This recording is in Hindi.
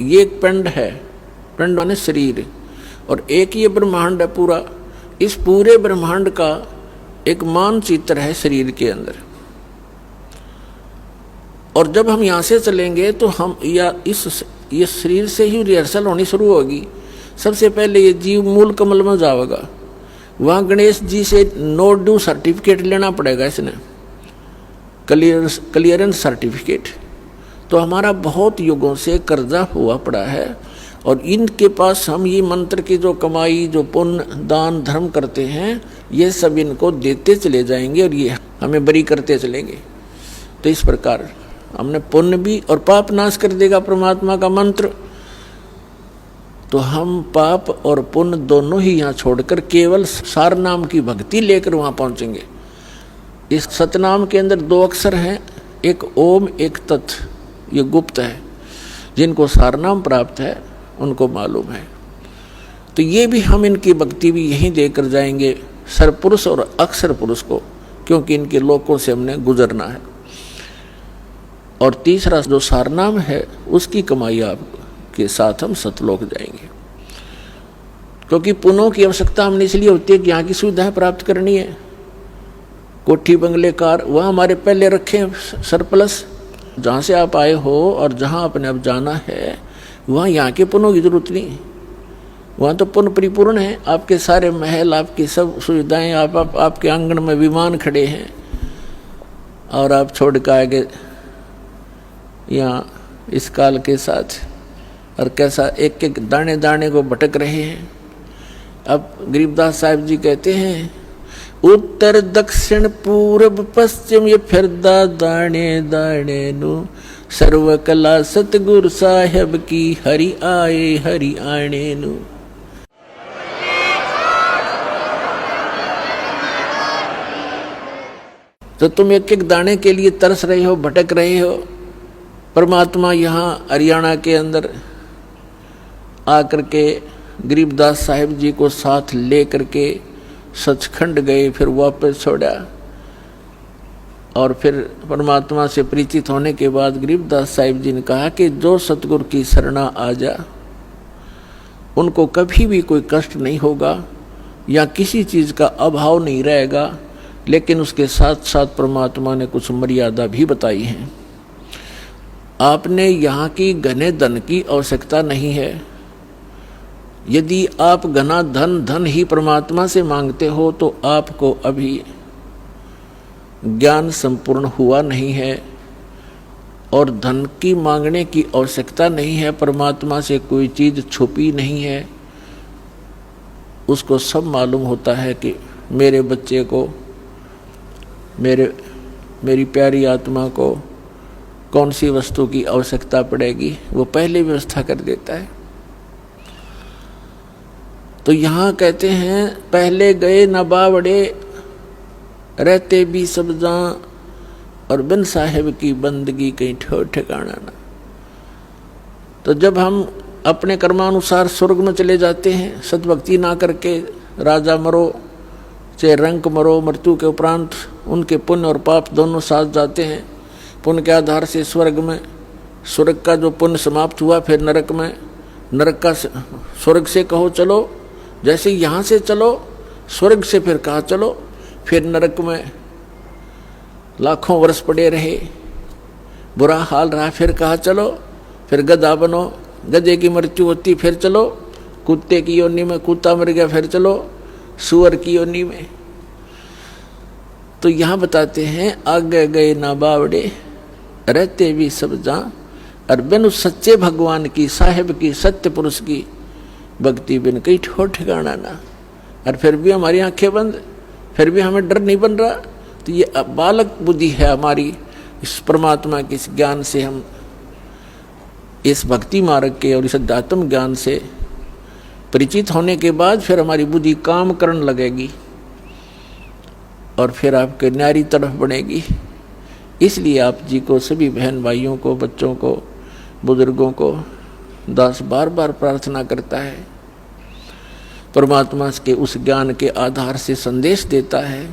ये एक पिंड है, पिंड माने शरीर, और एक ये ब्रह्मांड है पूरा। इस पूरे ब्रह्मांड का एक मानचित्र है शरीर के अंदर। और जब हम यहाँ से चलेंगे तो हम ये शरीर से ही रिहर्सल होनी शुरू होगी। सबसे पहले ये जीव मूल कमल में जाएगा, वहाँ गणेश जी से नो ड्यू सर्टिफिकेट लेना पड़ेगा, इसने क्लियरेंस सर्टिफिकेट। तो हमारा बहुत युगों से कर्जा हुआ पड़ा है, और इनके पास हम ये मंत्र की जो कमाई, जो पुण्य दान धर्म करते हैं, ये सब इनको देते चले जाएंगे और ये हमें बरी करते चलेंगे। तो इस प्रकार हमने पुण्य भी और पाप नाश कर देगा परमात्मा का मंत्र। तो हम पाप और पुण्य दोनों ही यहाँ छोड़कर केवल सार नाम की भक्ति लेकर वहाँ पहुँचेंगे। इस सतनाम के अंदर 2 अक्षर हैं, एक ओम एक तत्, ये गुप्त है। जिनको सार नाम प्राप्त है उनको मालूम है। तो ये भी हम इनकी भक्ति भी यहीं देकर जाएंगे, सरपुरुष और अक्षर पुरुष को, क्योंकि इनके लोकों से हमने गुजरना है। और तीसरा जो सारनाम है उसकी कमाई आपके साथ हम सतलोक जाएंगे। क्योंकि पुण्यों की आवश्यकता हमने इसलिए होती है कि यहाँ की सुविधाएं प्राप्त करनी है। कोठी बंगले कार वहाँ हमारे पहले रखे सरप्लस, जहाँ से आप आए हो और जहाँ आपने अब जाना है वहाँ यहाँ के पुण्यों की जरूरत नहीं। वहाँ तो पुण्य परिपूर्ण है, आपके सारे महल, आपकी सब सुविधाएं, आपके आंगन में विमान खड़े हैं, और आप छोड़ कर आगे यहाँ इस काल के साथ और कैसा एक एक दाने दाने को भटक रहे हैं। अब गरीबदास साहिब जी कहते हैं, उत्तर दक्षिण पूर्व पश्चिम ये फिरदा दाने दाने नु, सर्व कला सतगुरु साहेब की हरि आए हरि आने नु। तो तुम एक एक दाने के लिए तरस रहे हो, भटक रहे हो। परमात्मा यहाँ हरियाणा के अंदर आकर के गरीबदास साहिब जी को साथ ले करके सचखंड गए, फिर वापस छोड़ा, और फिर परमात्मा से परिचित होने के बाद गरीबदास साहिब जी ने कहा कि जो सतगुरु की शरणा आ जा उनको कभी भी कोई कष्ट नहीं होगा या किसी चीज़ का अभाव नहीं रहेगा। लेकिन उसके साथ साथ परमात्मा ने कुछ मर्यादा भी बताई है। आपने यहाँ की घने धन की आवश्यकता नहीं है। यदि आप घना धन ही परमात्मा से मांगते हो तो आपको अभी ज्ञान संपूर्ण हुआ नहीं है, और धन की मांगने की आवश्यकता नहीं है। परमात्मा से कोई चीज़ छुपी नहीं है। उसको सब मालूम होता है कि मेरे बच्चे को, मेरी प्यारी आत्मा को कौन सी वस्तु की आवश्यकता पड़ेगी, वो पहले व्यवस्था कर देता है। तो यहाँ कहते हैं, पहले गए न बावड़े रहते भी सब जहाँ, और बिन साहेब की बंदगी कहीं ठो ठिकाना ना। तो जब हम अपने कर्मानुसार स्वर्ग में चले जाते हैं, सद्भक्ति ना करके राजा मरो चाहे रंक मरो, मृत्यु के उपरांत उनके पुण्य और पाप दोनों साथ जाते हैं। पुण्य के आधार से स्वर्ग में, स्वर्ग का जो पुण्य समाप्त हुआ फिर नरक में, नरक का स्वर्ग से कहो चलो, जैसे यहाँ से चलो स्वर्ग से फिर कहा चलो, फिर नरक में लाखों वर्ष पड़े रहे, बुरा हाल रहा, फिर कहा चलो, फिर गधा बनो, गधे की मृत्यु होती फिर चलो, कुत्ते की योनि में कुत्ता मर गया फिर चलो, सुअर की योनि में। तो यहाँ बताते हैं, आगे गए ना बावड़े रहते भी सब जहाँ, और बिन उस सच्चे भगवान की, साहिब की, सत्य पुरुष की भक्ति बिन कहीं ठो ठिकाना ना। और फिर भी हमारी आंखें बंद, फिर भी हमें डर नहीं बन रहा। तो ये बालक बुद्धि है हमारी। इस परमात्मा के इस ज्ञान से, हम इस भक्ति मार्ग के और इस अध्यात्म ज्ञान से परिचित होने के बाद फिर हमारी बुद्धि काम करने लगेगी और फिर आपके न्यारी तरफ बढ़ेगी। इसलिए आप जी को, सभी बहन भाइयों को, बच्चों को, बुजुर्गों को दास बार बार प्रार्थना करता है, परमात्मा के उस ज्ञान के आधार से संदेश देता है